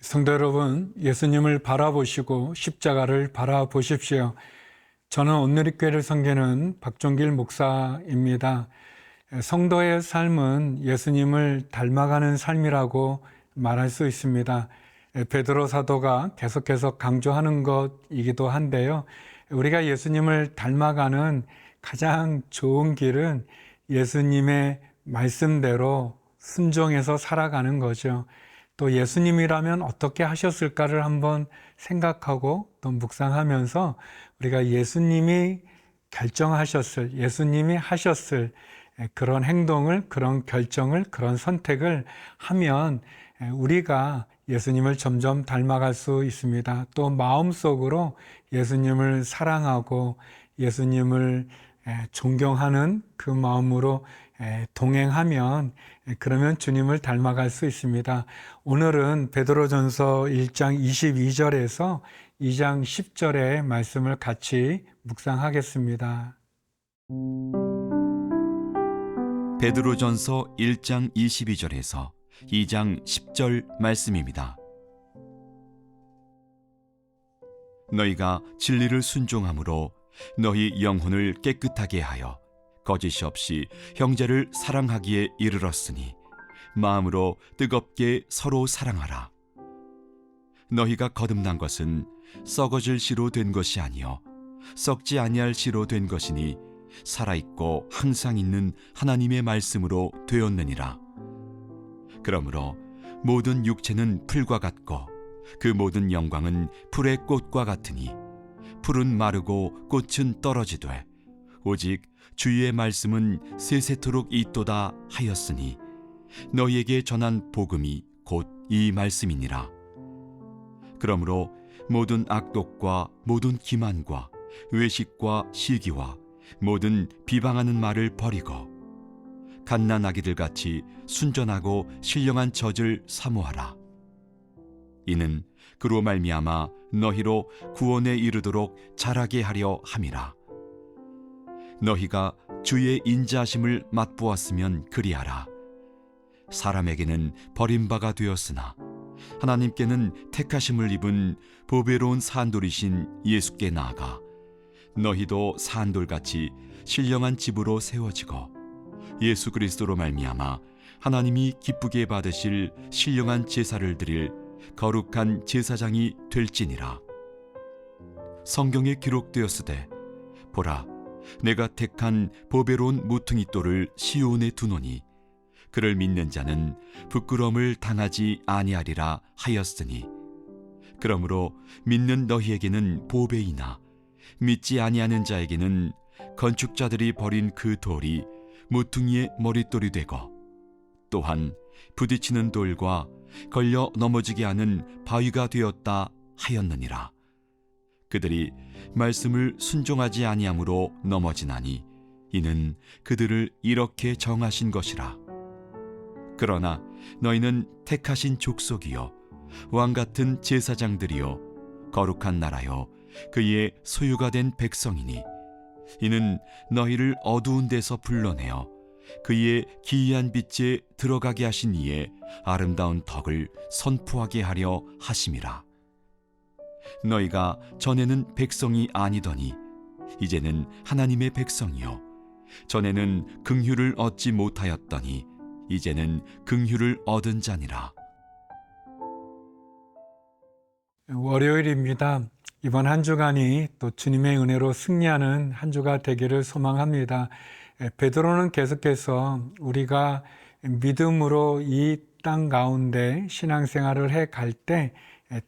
성도 여러분, 예수님을 바라보시고 십자가를 바라보십시오. 저는 온누리교회를 섬기는 박종길 목사입니다. 성도의 삶은 예수님을 닮아가는 삶이라고 말할 수 있습니다. 베드로 사도가 계속해서 강조하는 것이기도 한데요. 우리가 예수님을 닮아가는 가장 좋은 길은 예수님의 말씀대로 순종해서 살아가는 거죠. 또 예수님이라면 어떻게 하셨을까를 한번 생각하고 또 묵상하면서 우리가 예수님이 결정하셨을, 예수님이 하셨을 그런 행동을, 그런 결정을, 그런 선택을 하면 우리가 예수님을 점점 닮아갈 수 있습니다. 또 마음속으로 예수님을 사랑하고 예수님을 존경하는 그 마음으로 동행하면 그러면 주님을 닮아갈 수 있습니다. 오늘은 베드로전서 1장 22절에서 2장 10절의 말씀을 같이 묵상하겠습니다. 베드로전서 1장 22절에서 2장 10절 말씀입니다. 너희가 진리를 순종함으로 너희 영혼을 깨끗하게 하여 거짓이 없이 형제를 사랑하기에 이르렀으니 마음으로 뜨겁게 서로 사랑하라. 너희가 거듭난 것은 썩어질 씨로 된 것이 아니요 썩지 아니할 씨로 된 것이니 살아있고 항상 있는 하나님의 말씀으로 되었느니라. 그러므로 모든 육체는 풀과 같고 그 모든 영광은 풀의 꽃과 같으니 풀은 마르고 꽃은 떨어지되 오직 주의 말씀은 세세토록 있도다 하였으니 너희에게 전한 복음이 곧 이 말씀이니라. 그러므로 모든 악독과 모든 기만과 외식과 시기와 모든 비방하는 말을 버리고 갓난아기들 같이 순전하고 신령한 젖을 사모하라. 이는 그로 말미암아 너희로 구원에 이르도록 자라게 하려 함이라. 너희가 주의 인자하심을 맛보았으면 그리하라. 사람에게는 버림바가 되었으나 하나님께는 택하심을 입은 보배로운 산돌이신 예수께 나아가 너희도 산돌같이 신령한 집으로 세워지고 예수 그리스도로 말미암아 하나님이 기쁘게 받으실 신령한 제사를 드릴 거룩한 제사장이 될지니라. 성경에 기록되었으되 보라, 내가 택한 보배로운 모퉁이 돌을 시온에 두노니 그를 믿는 자는 부끄러움을 당하지 아니하리라 하였으니 그러므로 믿는 너희에게는 보배이나 믿지 아니하는 자에게는 건축자들이 버린 그 돌이 모퉁이의 머릿돌이 되고 또한 부딪히는 돌과 걸려 넘어지게 하는 바위가 되었다 하였느니라. 그들이 말씀을 순종하지 아니함으로 넘어지나니 이는 그들을 이렇게 정하신 것이라. 그러나 너희는 택하신 족속이요 왕같은 제사장들이요 거룩한 나라요 그의 소유가 된 백성이니 이는 너희를 어두운 데서 불러내어 그의 기이한 빛에 들어가게 하신 이의 아름다운 덕을 선포하게 하려 하심이라. 너희가 전에는 백성이 아니더니 이제는 하나님의 백성이요 전에는 긍휼을 얻지 못하였더니 이제는 긍휼을 얻은 자니라. 월요일입니다. 이번 한 주간이 또 주님의 은혜로 승리하는 한 주가 되기를 소망합니다. 베드로는 계속해서 우리가 믿음으로 이 땅 가운데 신앙생활을 해갈 때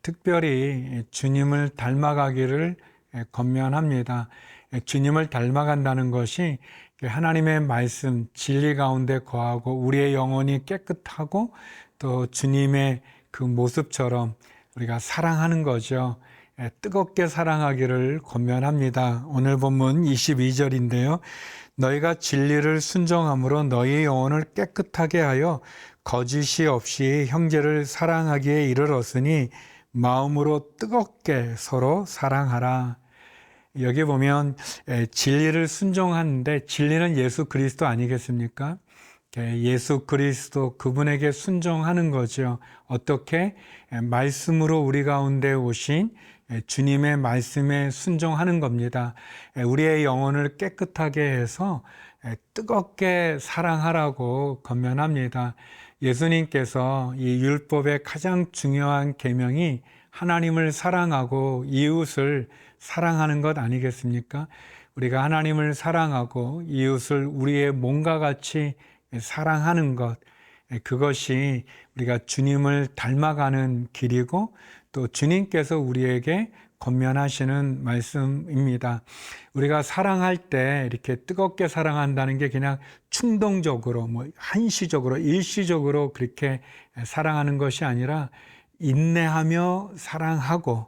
특별히 주님을 닮아가기를 권면합니다. 주님을 닮아간다는 것이 하나님의 말씀, 진리 가운데 거하고 우리의 영혼이 깨끗하고 또 주님의 그 모습처럼 우리가 사랑하는 거죠. 뜨겁게 사랑하기를 권면합니다. 오늘 본문 22절인데요. 너희가 진리를 순종함으로 너희 영혼을 깨끗하게 하여 거짓이 없이 형제를 사랑하기에 이르렀으니 마음으로 뜨겁게 서로 사랑하라. 여기 보면 진리를 순종하는데 진리는 예수 그리스도 아니겠습니까? 예수 그리스도 그분에게 순종하는 거죠. 어떻게? 말씀으로 우리 가운데 오신 주님의 말씀에 순종하는 겁니다. 우리의 영혼을 깨끗하게 해서 뜨겁게 사랑하라고 권면합니다. 예수님께서 이 율법의 가장 중요한 계명이 하나님을 사랑하고 이웃을 사랑하는 것 아니겠습니까? 우리가 하나님을 사랑하고 이웃을 우리의 몸과 같이 사랑하는 것, 그것이 우리가 주님을 닮아가는 길이고 또 주님께서 우리에게 권면하시는 말씀입니다. 우리가 사랑할 때 이렇게 뜨겁게 사랑한다는 게 그냥 충동적으로, 한시적으로, 일시적으로 그렇게 사랑하는 것이 아니라 인내하며 사랑하고,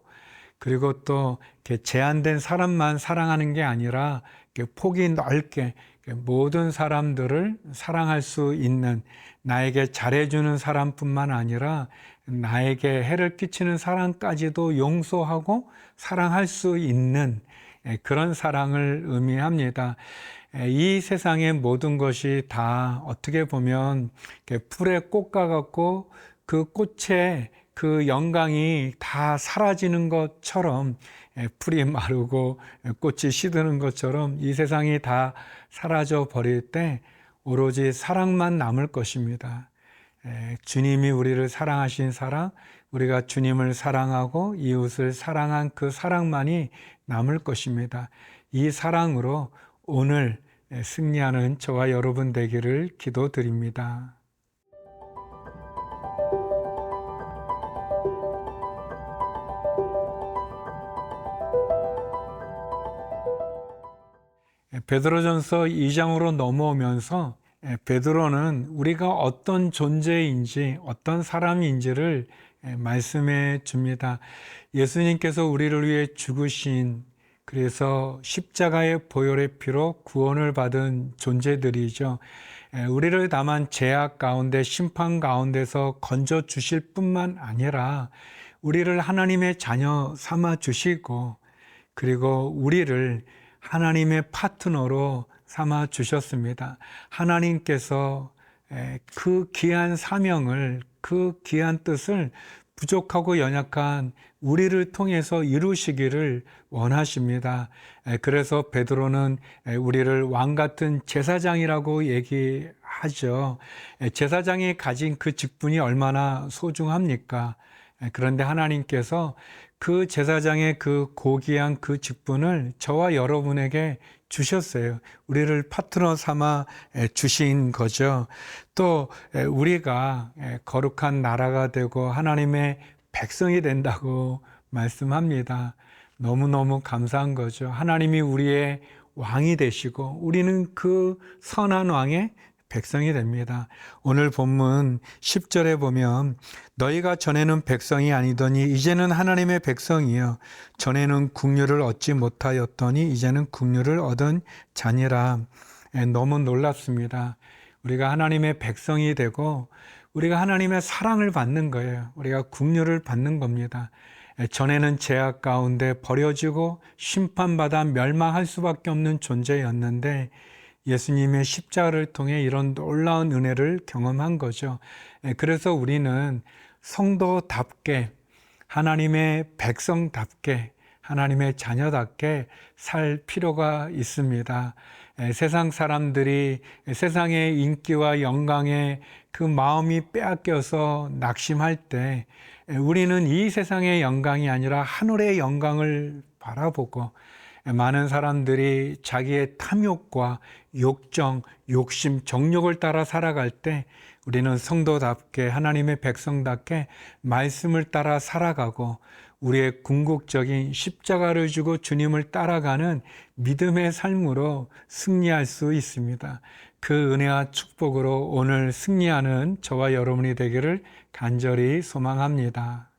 그리고 또 이렇게 제한된 사람만 사랑하는 게 아니라 이렇게 폭이 넓게 모든 사람들을 사랑할 수 있는, 나에게 잘해주는 사람뿐만 아니라 나에게 해를 끼치는 사람까지도 용서하고 사랑할 수 있는 그런 사랑을 의미합니다. 이 세상의 모든 것이 다 어떻게 보면 풀에 꽃과 같고 그 꽃에 그 영광이 다 사라지는 것처럼, 풀이 마르고 꽃이 시드는 것처럼 이 세상이 다 사라져 버릴 때 오로지 사랑만 남을 것입니다. 주님이 우리를 사랑하신 사랑, 우리가 주님을 사랑하고 이웃을 사랑한 그 사랑만이 남을 것입니다. 이 사랑으로 오늘 승리하는 저와 여러분 되기를 기도드립니다. 베드로전서 2장으로 넘어오면서 베드로는 우리가 어떤 존재인지 어떤 사람인지를 말씀해 줍니다. 예수님께서 우리를 위해 죽으신, 그래서 십자가의 보혈의 피로 구원을 받은 존재들이죠. 우리를 다만 죄악 가운데 심판 가운데서 건져 주실 뿐만 아니라 우리를 하나님의 자녀 삼아 주시고, 그리고 우리를 하나님의 파트너로 삼아 주셨습니다. 하나님께서 그 귀한 사명을, 그 귀한 뜻을 부족하고 연약한 우리를 통해서 이루시기를 원하십니다. 그래서 베드로는 우리를 왕 같은 제사장이라고 얘기하죠. 제사장이 가진 그 직분이 얼마나 소중합니까? 그런데 하나님께서 그 제사장의 그 고귀한 그 직분을 저와 여러분에게 주셨어요. 우리를 파트너 삼아 주신 거죠. 또 우리가 거룩한 나라가 되고 하나님의 백성이 된다고 말씀합니다. 너무너무 감사한 거죠. 하나님이 우리의 왕이 되시고 우리는 그 선한 왕의 백성이 됩니다. 오늘 본문 10절에 보면 너희가 전에는 백성이 아니더니 이제는 하나님의 백성이요 전에는 국류를 얻지 못하였더니 이제는 국류를 얻은 자니라. 너무 놀랍습니다. 우리가 하나님의 백성이 되고 우리가 하나님의 사랑을 받는 거예요. 우리가 국류를 받는 겁니다. 전에는 죄악 가운데 버려지고 심판받아 멸망할 수밖에 없는 존재였는데 예수님의 십자가를 통해 이런 놀라운 은혜를 경험한 거죠. 그래서 우리는 성도답게, 하나님의 백성답게, 하나님의 자녀답게 살 필요가 있습니다. 세상 사람들이 세상의 인기와 영광에 그 마음이 빼앗겨서 낙심할 때 우리는 이 세상의 영광이 아니라 하늘의 영광을 바라보고, 많은 사람들이 자기의 탐욕과 욕정, 욕심, 정욕을 따라 살아갈 때 우리는 성도답게 하나님의 백성답게 말씀을 따라 살아가고 우리의 궁극적인 십자가를 지고 주님을 따라가는 믿음의 삶으로 승리할 수 있습니다. 그 은혜와 축복으로 오늘 승리하는 저와 여러분이 되기를 간절히 소망합니다.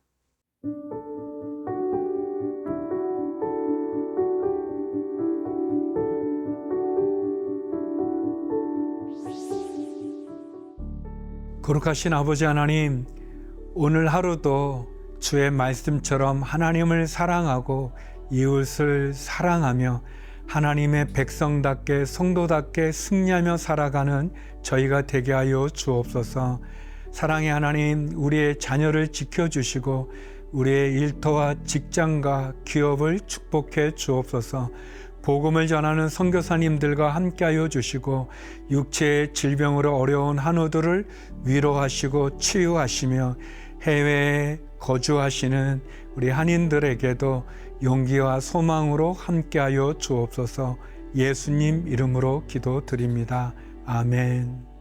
거룩하신 아버지 하나님, 오늘 하루도 주의 말씀처럼 하나님을 사랑하고 이웃을 사랑하며 하나님의 백성답게 성도답게 승리하며 살아가는 저희가 되게 하여 주옵소서. 사랑의 하나님, 우리의 자녀를 지켜주시고 우리의 일터와 직장과 기업을 축복해 주옵소서. 복음을 전하는 선교사님들과 함께하여 주시고 육체의 질병으로 어려운 한우들을 위로하시고 치유하시며 해외에 거주하시는 우리 한인들에게도 용기와 소망으로 함께하여 주옵소서. 예수님 이름으로 기도드립니다. 아멘.